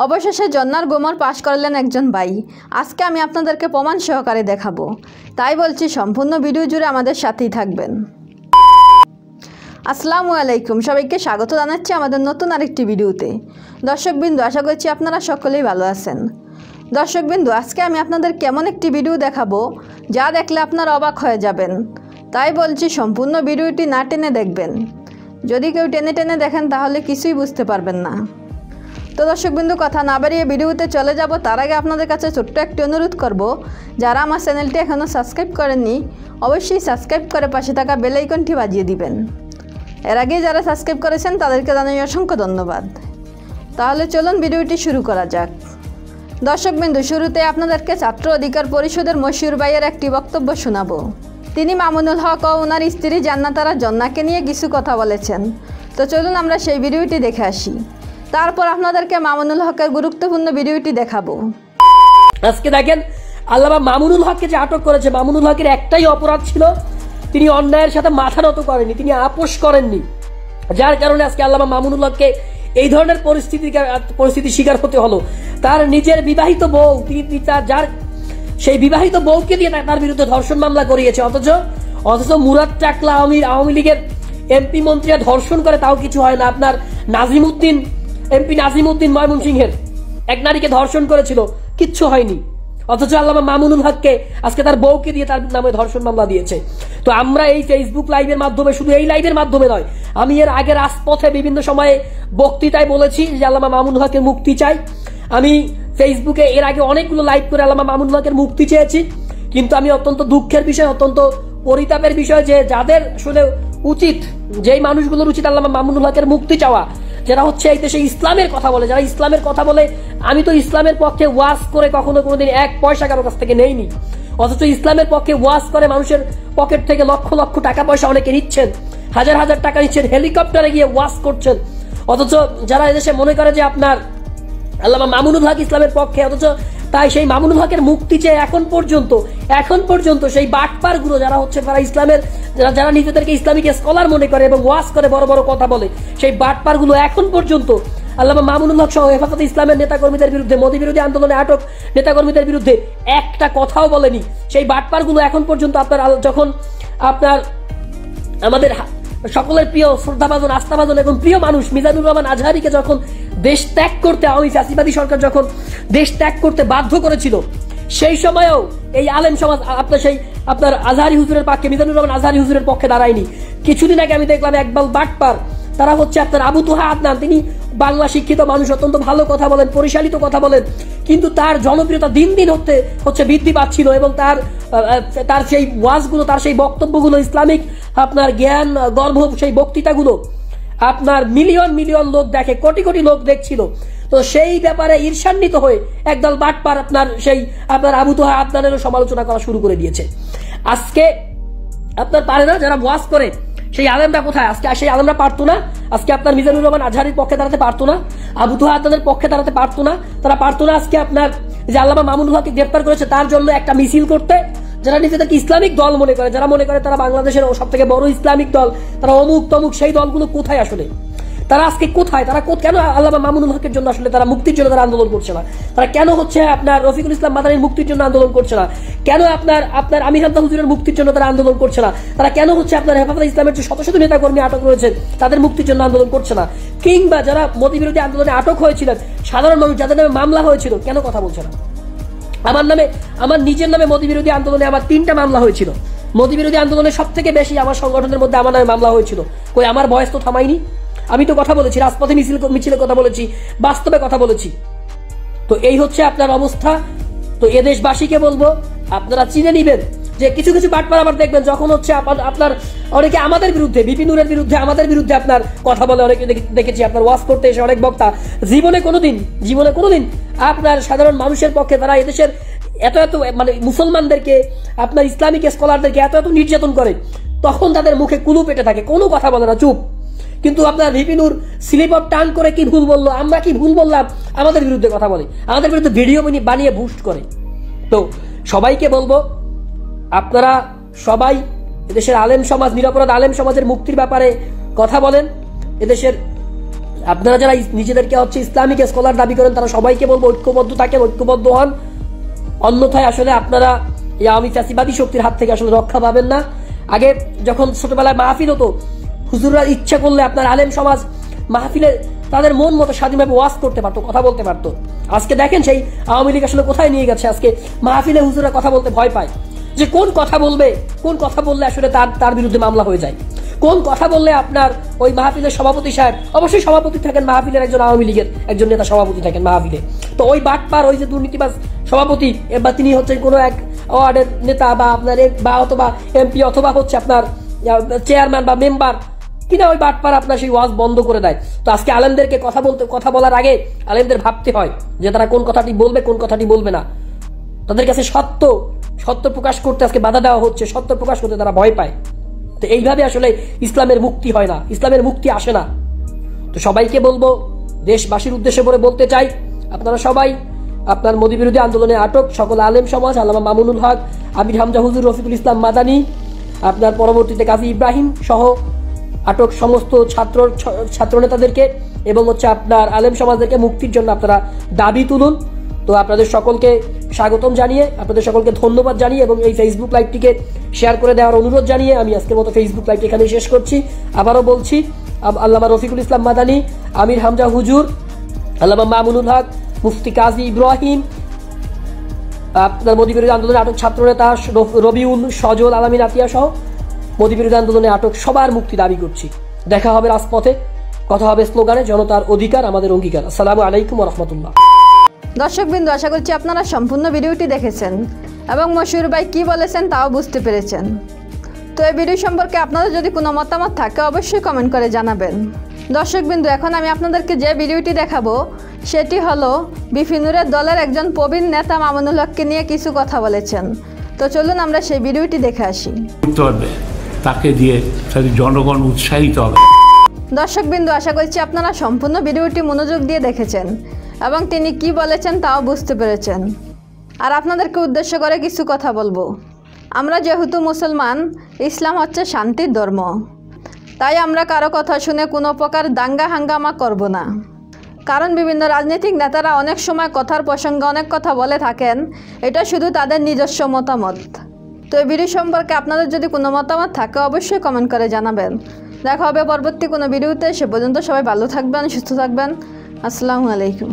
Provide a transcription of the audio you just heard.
অবশেষে জন্নার গোমর পাশ করলেন একজন ভাই। আজকে আমি আপনাদেরকে প্রমাণ সহকারে দেখাবো, তাই বলছি সম্পূর্ণ ভিডিও জুড়ে আমাদের সাথেই থাকবেন। আসসালামু আলাইকুম, সবাইকে স্বাগত জানাচ্ছি আমাদের নতুন আরেকটি ভিডিওতে। দর্শকবৃন্দ, আশা করছি আপনারা সকলেই ভালো আছেন। দর্শকবৃন্দ, আজকে আমি আপনাদের কেমন একটি ভিডিও দেখাবো যা দেখলে আপনারা অবাক হয়ে যাবেন। তাই বলছি সম্পূর্ণ ভিডিওটি না টেনে দেখবেন। যদি কেউ টেনে টেনে দেখেন তাহলে কিছুই বুঝতে পারবেন না। তো দর্শকবৃন্দ, কথা না বাড়িয়ে ভিডিওতে চলে যাব। তার আগে আপনাদের কাছে ছোট্ট একটি অনুরোধ করব, যারা আমার চ্যানেলটি এখনও সাবস্ক্রাইব করেননি অবশ্যই সাবস্ক্রাইব করে পাশে থাকা বেল আইকনটি বাজিয়ে দিবেন। এর আগেই যারা সাবস্ক্রাইব করেছেন তাদেরকে জানাই অসংখ্য ধন্যবাদ। তাহলে চলুন ভিডিওটি শুরু করা যাক। দর্শকবৃন্দ, শুরুতে আপনাদেরকে ছাত্র অধিকার পরিষদের মশিউর ভাইয়ের একটি বক্তব্য শোনাবো। তিনি মামুনুল হক ও ওনার স্ত্রী জান্নাতারা জন্নাকে নিয়ে কিছু কথা বলেছেন। তো চলুন আমরা সেই ভিডিওটি দেখে আসি, তারপর আপনাদেরকে মামুনুল হকের গুরুত্বপূর্ণ ভিডিওটি দেখাবো। আজকে দেখেন, আল্লামা মামুনুল হককে যে আটক করেছে, মামুনুল হকের একটাই অপরাধ ছিল, তিনি অন্যায়ের সাথে মাথা নত করেননি, তিনি আপোষ করেননি। যার কারণে আজকে আল্লামা মামুনুল হককে এই ধরনের পরিস্থিতি শিকার হতে হলো। তার নিজের বিবাহিত বউ, তিনি যার সেই বিবাহিত বউকে দিয়ে তার বিরুদ্ধে ধর্ষণ মামলা করিয়েছে। অথচ মুরাদ টাকলা আওয়ামী লীগের এমপি মন্ত্রীরা ধর্ষণ করে, তাও কিছু হয় না। আপনার এমপি নাজিমউদ্দিন ময়মনসিংহের এক নারীকে ধর্ষণ করেছিল, কিচ্ছু হয়নি। অথচ আল্লামা মামুনুল হককে আজকে তার বউকে দিয়ে তার নামে ধর্ষণ মামলা দিয়েছে। তো আমরা এই ফেসবুক লাইভের মাধ্যমে, শুধু এই লাইভের মাধ্যমে নয়, আমি এর আগে রাজপথে বিভিন্ন সময়ে বক্তৃতায় বলেছি যে আল্লামা মামুনুল হকের মুক্তি চাই। আমি ফেসবুকে এর আগে অনেকগুলো লাইভ করে আল্লামা মামুনুল হকের মুক্তি চেয়েছি। কিন্তু আমি অত্যন্ত দুঃখের বিষয়, অত্যন্ত পরিতাপের বিষয় যে যাদের আসলে উচিত, যেই মানুষগুলোর উচিত আল্লামা মামুনুল হকের মুক্তি চাওয়া, যারা হচ্ছে এই দেশে ইসলামের কথা বলে, যারা ইসলামের কথা বলে, আমি তো ইসলামের পক্ষে ওয়াজ করে কখনো কোনোদিন এক পয়সা কারো কাছ থেকে নেইনি। অথচ ইসলামের পক্ষে ওয়াজ করে মানুষের পকেট থেকে লক্ষ লক্ষ টাকা পয়সা অনেকে নিচ্ছেন, হাজার হাজার টাকা নিচ্ছেন, হেলিকপ্টারে গিয়ে ওয়াজ করছেন। অথচ যারা এদেশে মনে করে যে আপনার আল্লামা মামুনুল হক ইসলামের পক্ষে, অথচ তাই সেই মামুনুল হকের মুক্তি চেয়ে এখন পর্যন্ত সেই বাটপার গুলো যারা হচ্ছে, তারা ইসলামের যারা নিজেদেরকে ইসলামিক স্কলার মনে করে এবং ওয়াজ করে, বড় বড় কথা বলে, সেই বাটপার গুলো এখন পর্যন্ত আল্লামা মামুনুল হক সহ হেফাজতে ইসলামের নেতাকর্মীদের বিরুদ্ধে, মোদী বিরোধী আন্দোলনে আটক নেতাকর্মীদের বিরুদ্ধে একটা কথাও বলেনি। সেই বাটপার গুলো এখন পর্যন্ত যখন আমাদের সকলের প্রিয় শ্রদ্ধাভাজন, আস্থাভাজন এবং প্রিয় মানুষ মিজানুর রহমান আজহারীকে যখন দেশ ত্যাগ করতে, আওয়ামী ফ্যাসিবাদী সরকার যখন দেশ ত্যাগ করতে বাধ্য করেছিল, সেই সময়েও এই আলেম সমাজ আপনার আজহারী হুজুরের পক্ষে, মিজানুর রহমান আজহারী হুজুরের পক্ষে দাঁড়ায়নি। কিছুদিন আগে আমি দেখলাম একবাল বাটপার, তারা হচ্ছে আপনার আবু তোহা আদনান, তিনি বাংলা শিক্ষিত মানুষ, অত্যন্ত ভালো কথা বলেন, পরিচালিত কথা বলেন, কিন্তু তার জনপ্রিয়তা দিন দিন হচ্ছে বৃদ্ধি পাচ্ছিল এবং তার সেই ওয়াজগুলো, তার সেই বক্তব্যগুলো, ইসলামিক আপনার জ্ঞান গর্ভ সেই বক্তৃতাগুলো আপনার মিলিয়ন মিলিয়ন লোক দেখে, কোটি কোটি লোক দেখছিল। তো সেই ব্যাপারে ঈর্ষান্বিত হয়ে একদল বাটপার আপনার আবু তোহা আদনানেরও সমালোচনা করা শুরু করে দিয়েছে। আজকে আপনার পারে না, যারা ওয়াজ করে সেই আলেমরা কোথায়? আজকে সেই আলেমরা পারতো না, আজকে আপনার মিজানুর রহমান আজহারীর পক্ষে দাঁড়াতে পারতো না, আবু তোহা আদনানের পক্ষে দাঁড়াতে পারতো না, তারা পারতো না আজকে আপনার যে আল্লামা মামুনুল হককে গ্রেফতার করেছে তার জন্য একটা মিছিল করতে। যারা নিজেদেরকে ইসলামিক দল মনে করে, যারা মনে করে তারা বাংলাদেশের সব থেকে বড় ইসলামিক দল, তারা অমুক তমুক, সেই দলগুলো কোথায় আসলে? তারা আজকে কোথায়? তারা কেন আল্লামা মামুনুল হকের জন্য আসলে তারা মুক্তির জন্য তারা আন্দোলন করছে না? তারা কেন হচ্ছে আপনার রফিকুল ইসলাম মাদানীর মুক্তির জন্য আন্দোলন করছে না? কেন আপনার আমির হামজা হুজুরের মুক্তির জন্য তারা আন্দোলন করছে না? তারা কেন হচ্ছে আপনার হেফাজতে ইসলামের যে শত শত নেতাকর্মী আটক রয়েছেন তাদের মুক্তির জন্য আন্দোলন করছে না? কিংবা যারা মোদী বিরোধী আন্দোলনে আটক হয়েছিলেন, সাধারণ মানুষ যাদের নামে মামলা হয়েছিল, কেন কথা বলছে না? আমার নিজের নামে মোদী বিরোধী আন্দোলনে আমার 3টা মামলা হয়েছিল। মোদী বিরোধী আন্দোলনে সব থেকে বেশি আমার সংগঠনের মধ্যে আমার নামে মামলা হয়েছিল। কই আমার বয়স তো থামাইনি, আমি তো কথা বলেছি, রাজপথে মিছিলে কথা বলেছি, বাস্তবে কথা বলেছি। তো এই হচ্ছে আপনার অবস্থা। তো এ দেশবাসীকে বলবো, আপনারা চিনে নিবেন যে কিছু কিছু বাটপার আবার দেখবেন যখন হচ্ছে আপনার অনেকে আমাদের বিরুদ্ধে, বিপিনুরের বিরুদ্ধে, আমাদের বিরুদ্ধে আপনার কথা বলে, অনেকে দেখেছি আপনার ওয়াজ করতে এসে অনেক বক্তা জীবনে কোনোদিন আপনার সাধারণ মানুষের পক্ষে, তারা এদেশের এত মানে মুসলমানদেরকে, আপনার ইসলামিক স্কলারদেরকে এত নির্যাতন করে, তখন তাদের মুখে কুলু পেটে থাকে, কোনো কথা বলে না, চুপ। কিন্তু আপনার ভিপিনুর স্লিপ অফ টাং করে কি ভুল বললো, আমরা কি ভুল বললাম, আমাদের বিরুদ্ধে কথা বলে, আমাদের বিরুদ্ধে ভিডিও বানিয়ে বুস্ট করে। তো সবাইকে বলবো, আপনারা সবাই এদেশের আলেম সমাজ, নিরপরাধ আলেম সমাজের মুক্তির ব্যাপারে কথা বলেন। এদেশের আপনারা যারা নিজেদেরকে হচ্ছে ইসলামিক স্কলার দাবি করেন তারা সবাইকে বলবো ঐক্যবদ্ধ থাকেন, ঐক্যবদ্ধ হন, অন্যথায় আসলে আপনারা এই আওয়ামী ফ্যাসিবাদী শক্তির হাত থেকে আসলে রক্ষা পাবেন না। আগে যখন ছোটবেলায় মাহফিল হতো, হুজুররা ইচ্ছা করলে আপনার আলেম সমাজ মাহফিলে তাদের মন মতো স্বাধীনভাবে ওয়াজ করতে পারতো, কথা বলতে পারতো। আজকে দেখেন সেই আওয়ামী লীগ আসলে কোথায় নিয়ে গেছে। আজকে মাহফিলে হুজুররা কথা বলতে ভয় পায়, যে কোন কথা বললে আসলে তার বিরুদ্ধে মামলা হয়ে যায়, কোন কথা বললে আপনার ওই মাহফিলের সভাপতি সাহেব, অবশ্যই সভাপতি থাকেন মাহফিলের একজন আওয়ামী লীগের একজন নেতা সভাপতি থাকেন মাহফিলে, তো ওই বাটপার ওই যে দুর্নীতিবাজ সভাপতি বা তিনি হচ্ছেন কোনো এক ওয়ার্ডের নেতা বা আপনার বা অথবা এমপি অথবা হচ্ছে আপনার চেয়ারম্যান বা মেম্বার, কিনা ওই বাটপার আপনার সেই ওয়াজ বন্ধ করে দেয়। তো আজকে আলেমদেরকে কথা বলার আগে আলেমদের ভাবতে হয় যে তারা কোন কথাটি বলবে কোন কথাটি বলবে না। তাদের কাছে সত্য প্রকাশ করতে আজকে বাধা দেওয়া হচ্ছে, সত্য প্রকাশ করতে তারা ভয় পায়। তো এইভাবে আসলে ইসলামের মুক্তি হয় না, ইসলামের মুক্তি আসে না। তো সবাইকে বলবো, দেশবাসীর উদ্দেশ্যে করে বলতে চাই, আপনারা সবাই আপনার মোদী বিরোধী আন্দোলনে আটক সকল আলেম সমাজ, আল্লামা মামুনুল হক, আমির হামজা হুজুর, রফিকুল ইসলাম মাদানী, আপনার পরবর্তীতে কাজী ইব্রাহিম সহ আটক সমস্ত ছাত্র নেতাদেরকে এবং হচ্ছে আপনার আলেম সমাজদেরকে মুক্তির জন্য আপনারা দাবি তুলুন। তো আপনাদের সকলকে স্বাগতম জানিয়ে, আপনাদের সকলকে ধন্যবাদ জানিয়ে এবং এই ফেসবুক লাইভটিকে শেয়ার করে দেওয়ার অনুরোধ জানিয়ে আমি আজকের মতো ফেসবুক লাইভটি এখানে শেষ করছি। আবারও বলছি, আল্লামা রফিকুল ইসলাম মাদানী, আমির হামজা হুজুর, আল্লামা মামুনুল হক, মুফতি কাজী ইব্রাহিম, আপনার মোদী বিরোধী আন্দোলনে আটক ছাত্রনেতা রবিউল, সজল, আলামিন আতিয়া সহ মোদী বিরোধী আন্দোলনে আটক সবার মুক্তি দাবি করছি। দেখা হবে রাজপথে, কথা হবে স্লোগানে, জনতার অধিকার আমাদের অঙ্গীকার। আসসালামু আলাইকুম ওয়া রাহমাতুল্লাহ। দর্শকবৃন্দ, আশা করছি আপনারা সম্পূর্ণ ভিডিওটি দেখেছেন এবং মশিউর ভাই কী বলেছেন তাও বুঝতে পেরেছেন। তো এই ভিডিও সম্পর্কে আপনাদের যদি কোনো মতামত থাকে অবশ্যই কমেন্ট করে জানাবেন। দর্শকবৃন্দ, এখন আমি আপনাদেরকে যে ভিডিওটি দেখাবো সেটি হলো বিপিনুরের দলের একজন প্রবীণ নেতা মামুনুল হককে নিয়ে কিছু কথা বলেছেন। তো চলুন আমরা সেই ভিডিওটি দেখে আসি। তাকে দিয়ে জনগণ উৎসাহিত হবে। দর্শকবৃন্দ, আশা করছি আপনারা সম্পূর্ণ ভিডিওটি মনোযোগ দিয়ে দেখেছেন এবং তিনি কি বলেছেন তাও বুঝতে পেরেছেন। আর আপনাদেরকে উদ্দেশ্য করে কিছু কথা বলবো। আমরা যেহেতু মুসলমান, ইসলাম হচ্ছে শান্তির ধর্ম, তাই আমরা কারো কথা শুনে কোনো প্রকার দাঙ্গা হাঙ্গামা করব না। কারণ বিভিন্ন রাজনৈতিক নেতারা অনেক সময় কথার প্রসঙ্গে অনেক কথা বলে থাকেন, এটা শুধু তাদের নিজস্ব মতামত। তো এই ভিডিও সম্পর্কে আপনাদের যদি কোনো মতামত থাকে অবশ্যই কমেন্ট করে জানাবেন। দেখা হবে পরবর্তী কোনো ভিডিওতে। সে পর্যন্ত সবাই ভালো থাকবেন, সুস্থ থাকবেন। আসসালামু আলাইকুম।